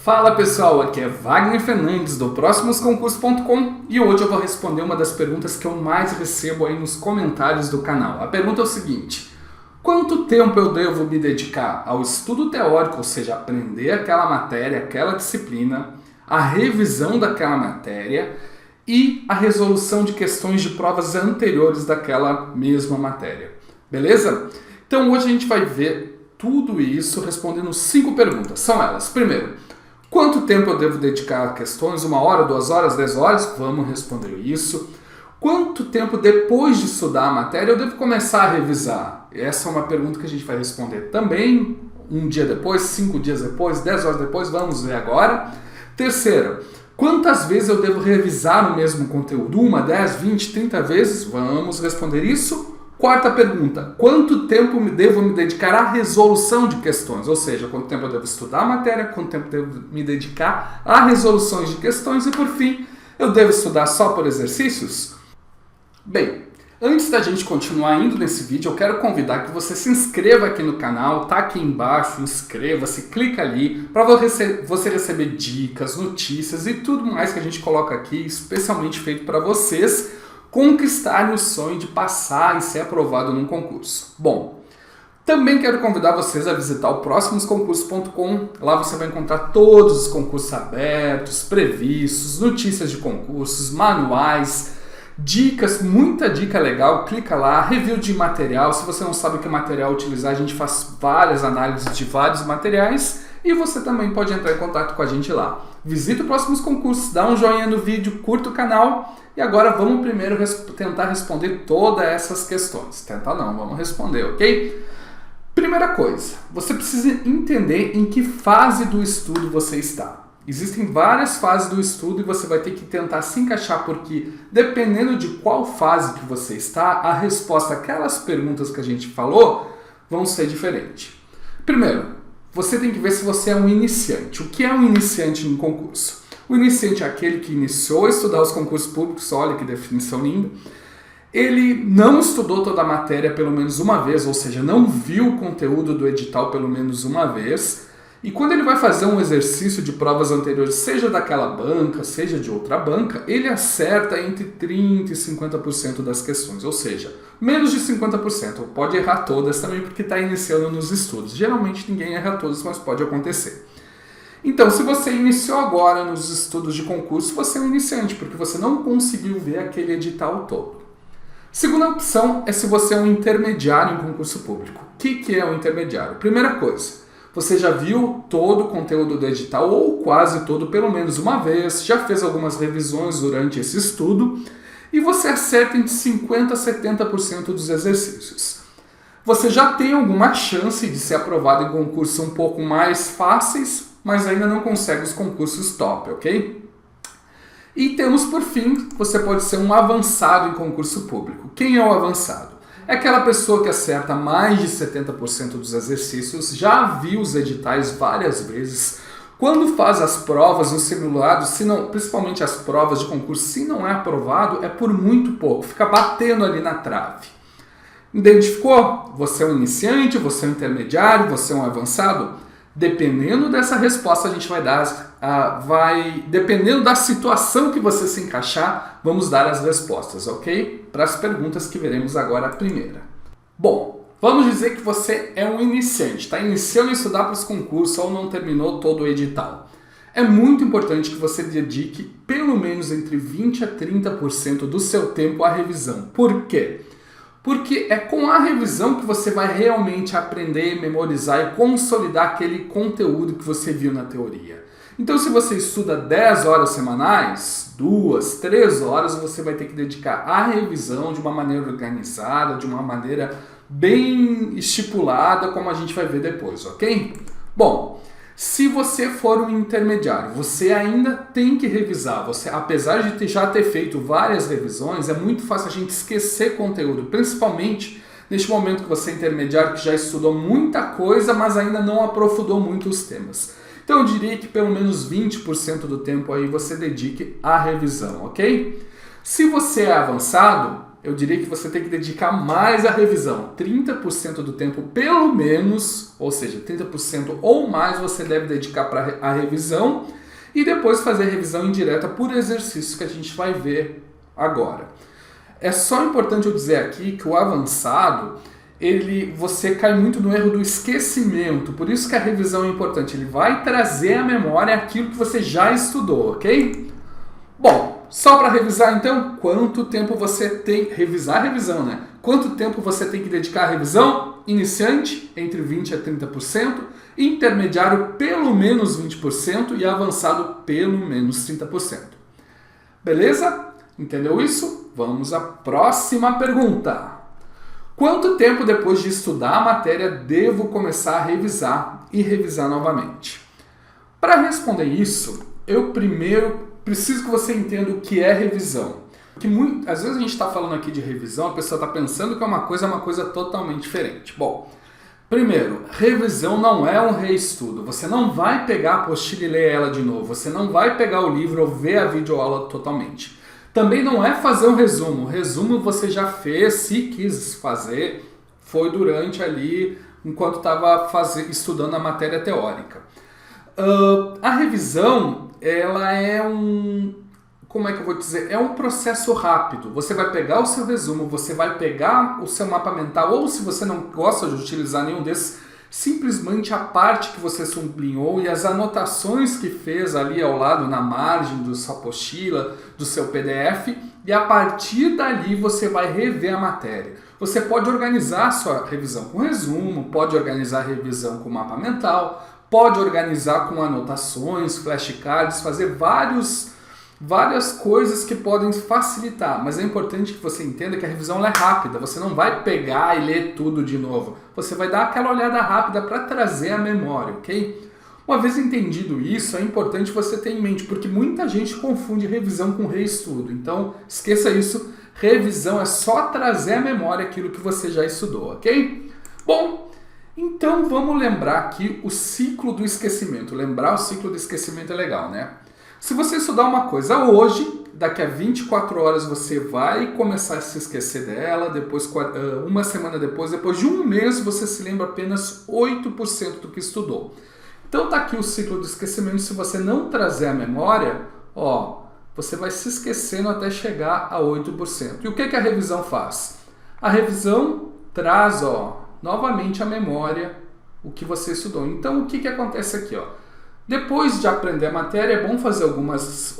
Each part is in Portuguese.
Fala pessoal, aqui é Wagner Fernandes do próximosconcursos.com e hoje eu vou responder uma das perguntas que eu mais recebo aí nos comentários do canal. A pergunta é o seguinte: quanto tempo eu devo me dedicar ao estudo teórico, ou seja, aprender aquela matéria, aquela disciplina, a revisão daquela matéria e a resolução de questões de provas anteriores daquela mesma matéria? Beleza? Então hoje a gente vai ver tudo isso respondendo 5 perguntas. São elas: primeiro, quanto tempo eu devo dedicar a questões? 1 hora, 2 horas, 10 horas? Vamos responder isso. Quanto tempo depois de estudar a matéria eu devo começar a revisar? Essa é uma pergunta que a gente vai responder também 1 dia depois, 5 dias depois, 10 horas depois, vamos ver agora. Terceiro, quantas vezes eu devo revisar o mesmo conteúdo? 1, 10, 20, 30 vezes? Vamos responder isso. Quarta pergunta: quanto tempo devo me dedicar à resolução de questões? Ou seja, quanto tempo eu devo estudar a matéria, quanto tempo eu devo me dedicar a resoluções de questões e, por fim, eu devo estudar só por exercícios? Bem, antes da gente continuar indo nesse vídeo, eu quero convidar que você se inscreva aqui no canal, tá aqui embaixo, inscreva-se, clica ali para você receber dicas, notícias e tudo mais que a gente coloca aqui, especialmente feito para vocês conquistarem o sonho de passar e ser aprovado num concurso. Bom, também quero convidar vocês a visitar o próximosconcursos.com. Lá você vai encontrar todos os concursos abertos, previstos, notícias de concursos, manuais, dicas, muita dica legal. Clica lá, review de material. Se você não sabe que material utilizar, a gente faz várias análises de vários materiais e você também pode entrar em contato com a gente lá. Visita o Próximos Concursos, dá um joinha no vídeo, curta o canal. E agora vamos primeiro tentar responder todas essas questões. Tentar não, vamos responder, ok? Primeira coisa, você precisa entender em que fase do estudo você está. Existem várias fases do estudo e você vai ter que tentar se encaixar, porque dependendo de qual fase que você está, a resposta àquelas perguntas que a gente falou vão ser diferentes. Primeiro, você tem que ver se você é um iniciante. O que é um iniciante em concurso? O iniciante é aquele que iniciou a estudar os concursos públicos, olha que definição linda. Ele não estudou toda a matéria pelo menos uma vez, ou seja, não viu o conteúdo do edital pelo menos uma vez. E quando ele vai fazer um exercício de provas anteriores, seja daquela banca, seja de outra banca, ele acerta entre 30% e 50% das questões, ou seja, menos de 50%. Pode errar todas também porque está iniciando nos estudos. Geralmente ninguém erra todas, mas pode acontecer. Então, se você iniciou agora nos estudos de concurso, você é um iniciante, porque você não conseguiu ver aquele edital todo. Segunda opção é se você é um intermediário em concurso público. O que é um intermediário? Primeira coisa, você já viu todo o conteúdo do edital, ou quase todo, pelo menos uma vez, já fez algumas revisões durante esse estudo, e você acerta entre 50% a 70% dos exercícios. Você já tem alguma chance de ser aprovado em concursos um pouco mais fáceis, mas ainda não consegue os concursos top, ok? E temos, por fim, você pode ser um avançado em concurso público. Quem é o avançado? É aquela pessoa que acerta mais de 70% dos exercícios, já viu os editais várias vezes, quando faz as provas, os simulados, se não, principalmente as provas de concurso, se não é aprovado, é por muito pouco, fica batendo ali na trave. Identificou? Você é um iniciante, você é um intermediário, você é um avançado? Dependendo dessa resposta, a gente vai dar, dependendo da situação que você se encaixar, vamos dar as respostas, ok? Para as perguntas que veremos agora a primeira. Bom, vamos dizer que você é um iniciante, está iniciando a estudar para os concursos ou não terminou todo o edital. É muito importante que você dedique pelo menos entre 20% a 30% do seu tempo à revisão. Por quê? Porque é com a revisão que você vai realmente aprender, memorizar e consolidar aquele conteúdo que você viu na teoria. Então, se você estuda 10 horas semanais, 2, 3 horas, você vai ter que dedicar à revisão de uma maneira organizada, de uma maneira bem estipulada, como a gente vai ver depois, ok? Bom, se você for um intermediário, você ainda tem que revisar. Você, apesar de já ter feito várias revisões, é muito fácil a gente esquecer conteúdo, principalmente neste momento que você é intermediário, que já estudou muita coisa, mas ainda não aprofundou muito os temas. Então eu diria que pelo menos 20% do tempo aí você dedique à revisão, ok? Se você é avançado, eu diria que você tem que dedicar mais à revisão. 30% do tempo, pelo menos, ou seja, 30% ou mais você deve dedicar para a revisão e depois fazer revisão indireta por exercício que a gente vai ver agora. É só importante eu dizer aqui que o avançado, você cai muito no erro do esquecimento, por isso que a revisão é importante. Ele vai trazer à memória aquilo que você já estudou, ok? Bom, só para revisar então, quanto tempo você tem... Revisar a revisão, né? Quanto tempo você tem que dedicar à revisão? Iniciante, entre 20% a 30%. Intermediário, pelo menos 20%. E avançado, pelo menos 30%. Beleza? Entendeu isso? Vamos à próxima pergunta. Quanto tempo depois de estudar a matéria devo começar a revisar e revisar novamente? Para responder isso, eu primeiro preciso que você entenda o que é revisão. Porque às vezes a gente está falando aqui de revisão, a pessoa está pensando que é uma coisa totalmente diferente. Bom, primeiro, revisão não é um reestudo. Você não vai pegar a apostila e ler ela de novo. Você não vai pegar o livro ou ver a videoaula totalmente. Também não é fazer um resumo. O resumo você já fez, se quis fazer, foi durante ali, enquanto estava estudando a matéria teórica. A revisão, ela é como é que eu vou dizer? É um processo rápido. Você vai pegar o seu resumo, você vai pegar o seu mapa mental, ou se você não gosta de utilizar nenhum desses, simplesmente a parte que você sublinhou e as anotações que fez ali ao lado, na margem da sua apostila, do seu PDF, e a partir dali você vai rever a matéria. Você pode organizar a sua revisão com resumo, pode organizar a revisão com mapa mental, pode organizar com anotações, flashcards, fazer várias coisas que podem facilitar, mas é importante que você entenda que a revisão é rápida, você não vai pegar e ler tudo de novo, você vai dar aquela olhada rápida para trazer a memória, ok? Uma vez entendido isso, é importante você ter em mente, porque muita gente confunde revisão com reestudo, então esqueça isso, revisão é só trazer à memória aquilo que você já estudou, ok? Bom, então vamos lembrar aqui o ciclo do esquecimento. Lembrar o ciclo do esquecimento é legal, né? Se você estudar uma coisa hoje, daqui a 24 horas você vai começar a se esquecer dela, depois, uma semana depois de um mês você se lembra apenas 8% do que estudou. Então tá aqui o ciclo do esquecimento. Se você não trazer a memória, você vai se esquecendo até chegar a 8%. E o que a revisão faz? A revisão traz, novamente a memória, o que você estudou. Então, o que acontece aqui? Depois de aprender a matéria, é bom fazer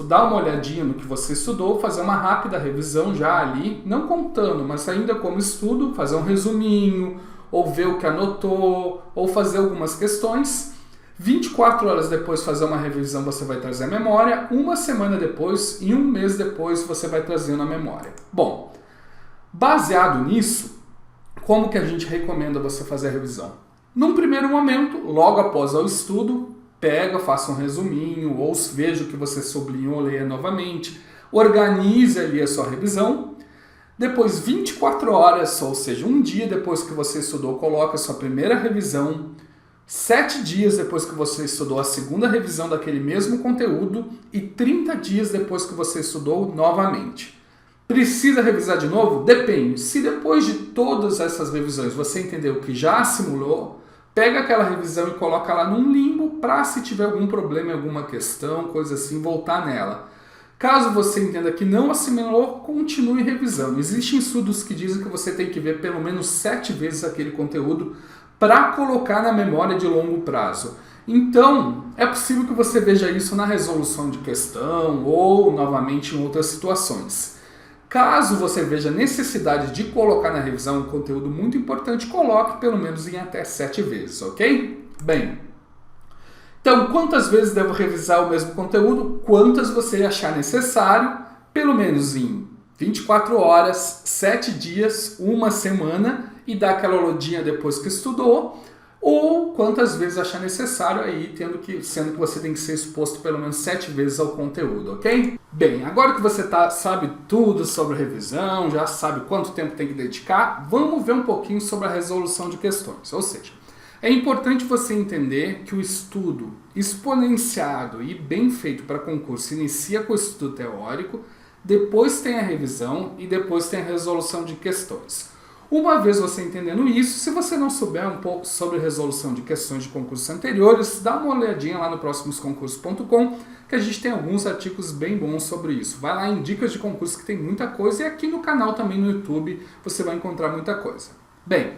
dar uma olhadinha no que você estudou, fazer uma rápida revisão já ali, não contando, mas ainda como estudo, fazer um resuminho, ou ver o que anotou, ou fazer algumas questões. 24 horas depois fazer uma revisão, você vai trazer a memória. Uma semana depois e um mês depois você vai trazendo a memória. Bom, baseado nisso, como que a gente recomenda você fazer a revisão? Num primeiro momento, logo após o estudo, faça um resuminho, ou veja o que você sublinhou, leia novamente, organize ali a sua revisão. Depois, 24 horas, ou seja, um dia depois que você estudou, coloque a sua primeira revisão. 7 dias depois que você estudou, a segunda revisão daquele mesmo conteúdo. E 30 dias depois que você estudou novamente. Precisa revisar de novo? Depende. Se depois de todas essas revisões você entendeu que já assimilou, pega aquela revisão e coloca lá num limbo para, se tiver algum problema em alguma questão, coisa assim, voltar nela. Caso você entenda que não assimilou, continue revisando. Existem estudos que dizem que você tem que ver pelo menos 7 vezes aquele conteúdo para colocar na memória de longo prazo. Então, é possível que você veja isso na resolução de questão ou, novamente, em outras situações. Caso você veja necessidade de colocar na revisão um conteúdo muito importante, coloque pelo menos em até 7 vezes, ok? Bem, então quantas vezes devo revisar o mesmo conteúdo? Quantas você achar necessário, pelo menos em 24 horas, 7 dias, uma semana, e dar aquela olhadinha depois que estudou, ou quantas vezes achar necessário, aí sendo que você tem que ser exposto pelo menos 7 vezes ao conteúdo, ok? Bem, agora que você sabe tudo sobre revisão, já sabe quanto tempo tem que dedicar, vamos ver um pouquinho sobre a resolução de questões. Ou seja, é importante você entender que o estudo exponenciado e bem feito para concurso inicia com o estudo teórico, depois tem a revisão e depois tem a resolução de questões. Uma vez você entendendo isso, se você não souber um pouco sobre resolução de questões de concursos anteriores, dá uma olhadinha lá no próximosconcursos.com, que a gente tem alguns artigos bem bons sobre isso. Vai lá em dicas de concurso que tem muita coisa, e aqui no canal também no YouTube você vai encontrar muita coisa. Bem,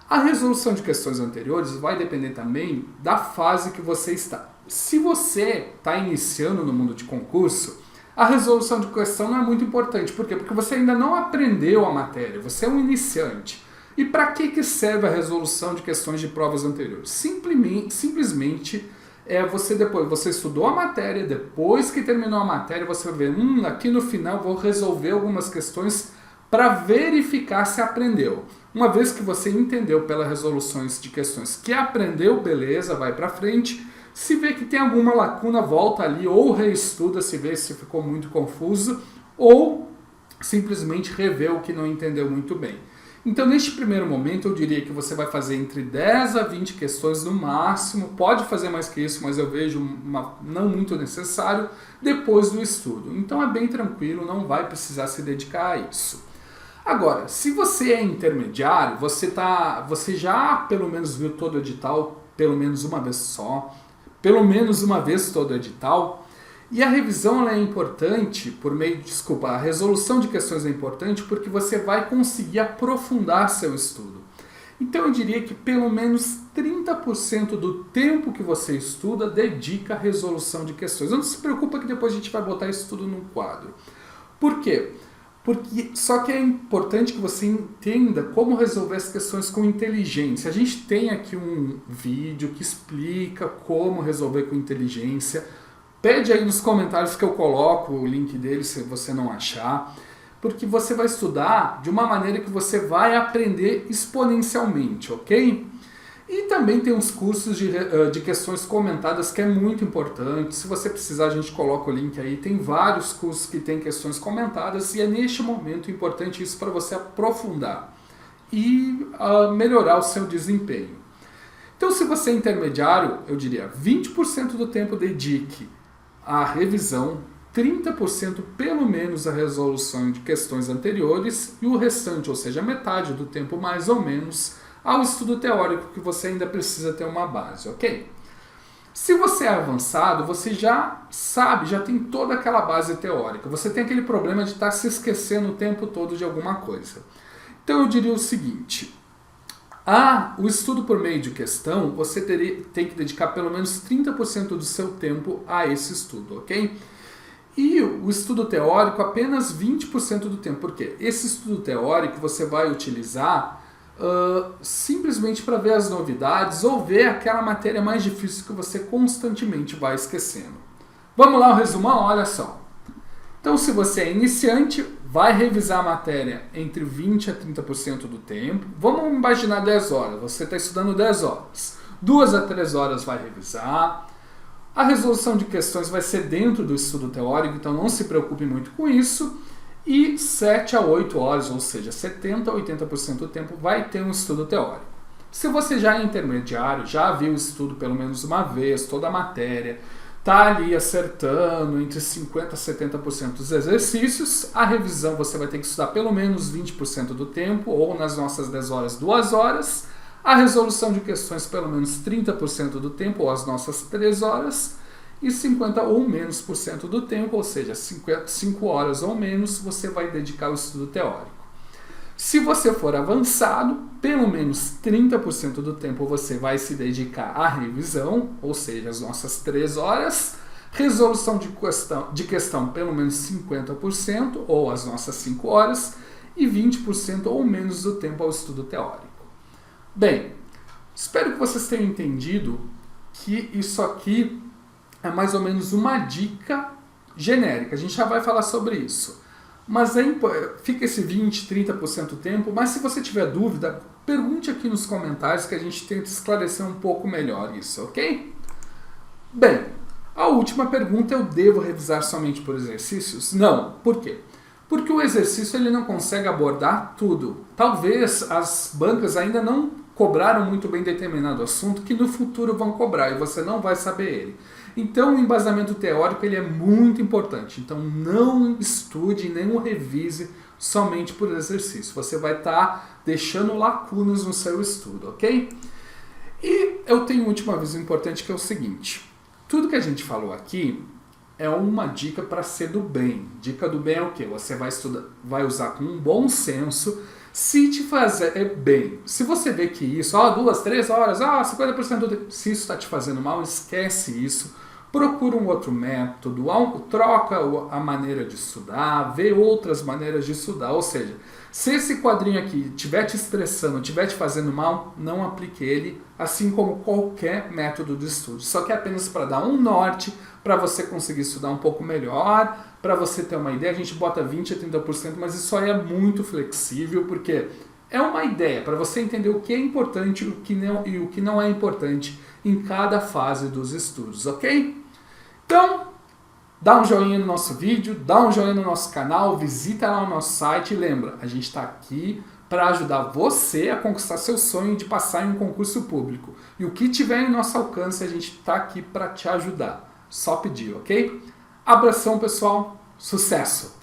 a resolução de questões anteriores vai depender também da fase que você está. Se você está iniciando no mundo de concurso, a resolução de questão não é muito importante. Por quê? Porque você ainda não aprendeu a matéria, você é um iniciante. E para que serve a resolução de questões de provas anteriores? Simplesmente você estudou a matéria, depois que terminou a matéria, você vai ver, aqui no final vou resolver algumas questões para verificar se aprendeu. Uma vez que você entendeu pelas resoluções de questões que aprendeu, beleza, vai para frente. Se vê que tem alguma lacuna, volta ali ou reestuda, se vê se ficou muito confuso, ou simplesmente revê o que não entendeu muito bem. Então, neste primeiro momento, eu diria que você vai fazer entre 10 a 20 questões no máximo, pode fazer mais que isso, mas eu vejo não muito necessário, depois do estudo. Então é bem tranquilo, não vai precisar se dedicar a isso. Agora, se você é intermediário, você já pelo menos viu todo o edital, pelo menos uma vez só, pelo menos uma vez todo o edital, e a revisão ela é importante a resolução de questões é importante porque você vai conseguir aprofundar seu estudo. Então eu diria que pelo menos 30% do tempo que você estuda dedica à resolução de questões. Não se preocupa que depois a gente vai botar isso tudo num quadro. Por quê? Só que é importante que você entenda como resolver as questões com inteligência. A gente tem aqui um vídeo que explica como resolver com inteligência. Pede aí nos comentários que eu coloco o link dele se você não achar. Porque você vai estudar de uma maneira que você vai aprender exponencialmente, ok? E também tem uns cursos de questões comentadas que é muito importante. Se você precisar, a gente coloca o link aí. Tem vários cursos que tem questões comentadas e é neste momento importante isso para você aprofundar e melhorar o seu desempenho. Então, se você é intermediário, eu diria 20% do tempo dedique à revisão, 30% pelo menos à resolução de questões anteriores e o restante, ou seja, metade do tempo mais ou menos, ao estudo teórico que você ainda precisa ter uma base, ok? Se você é avançado, você já sabe, já tem toda aquela base teórica. Você tem aquele problema de estar se esquecendo o tempo todo de alguma coisa. Então eu diria o seguinte, o estudo por meio de questão, você tem que dedicar pelo menos 30% do seu tempo a esse estudo, ok? E o estudo teórico apenas 20% do tempo. Por quê? Esse estudo teórico você vai utilizar simplesmente para ver as novidades ou ver aquela matéria mais difícil que você constantemente vai esquecendo. Vamos lá, o resumão, olha só. Então, se você é iniciante, vai revisar a matéria entre 20% a 30% do tempo. Vamos imaginar 10 horas, você está estudando 10 horas. 2 a 3 horas vai revisar. A resolução de questões vai ser dentro do estudo teórico, então não se preocupe muito com isso. E 7 a 8 horas, ou seja, 70% a 80% do tempo vai ter um estudo teórico. Se você já é intermediário, já viu o estudo pelo menos uma vez, toda a matéria, está ali acertando entre 50% a 70% dos exercícios, a revisão você vai ter que estudar pelo menos 20% do tempo, ou nas nossas 10 horas, 2 horas. A resolução de questões pelo menos 30% do tempo, ou as nossas 3 horas. E 50% ou menos por cento do tempo, ou seja, 5 horas ou menos, você vai dedicar ao estudo teórico. Se você for avançado, pelo menos 30% do tempo você vai se dedicar à revisão, ou seja, as nossas 3 horas. Resolução de questão pelo menos 50%, ou as nossas 5 horas. E 20% ou menos do tempo ao estudo teórico. Bem, espero que vocês tenham entendido que isso aqui é mais ou menos uma dica genérica. A gente já vai falar sobre isso. Mas fica esse 20%, 30% do tempo. Mas se você tiver dúvida, pergunte aqui nos comentários que a gente tenta esclarecer um pouco melhor isso, ok? Bem, a última pergunta, eu devo revisar somente por exercícios? Não. Por quê? Porque o exercício ele não consegue abordar tudo. Talvez as bancas ainda não cobraram muito bem determinado assunto que no futuro vão cobrar e você não vai saber ele. Então o embasamento teórico ele é muito importante. Então não estude nem o revise somente por exercício. Você vai estar deixando lacunas no seu estudo, ok? E eu tenho um último aviso importante que é o seguinte. Tudo que a gente falou aqui é uma dica para ser do bem. Dica do bem é o quê? Você vai usar com um bom senso se te fazer bem. Se você vê que isso, 2, 3 horas, 50% do tempo, se isso está te fazendo mal, esquece isso. Procura um outro método, troca a maneira de estudar, vê outras maneiras de estudar. Ou seja, se esse quadrinho aqui estiver te estressando, estiver te fazendo mal, não aplique ele, assim como qualquer método de estudo. Só que é apenas para dar um norte, para você conseguir estudar um pouco melhor, para você ter uma ideia. A gente bota 20% a 30%, mas isso aí é muito flexível, porque é uma ideia para você entender o que é importante e o que não é importante em cada fase dos estudos, ok? Então, dá um joinha no nosso vídeo, dá um joinha no nosso canal, visita lá o nosso site e lembra, a gente está aqui para ajudar você a conquistar seu sonho de passar em um concurso público. E o que tiver em nosso alcance, a gente está aqui para te ajudar. Só pedir, ok? Abração, pessoal. Sucesso!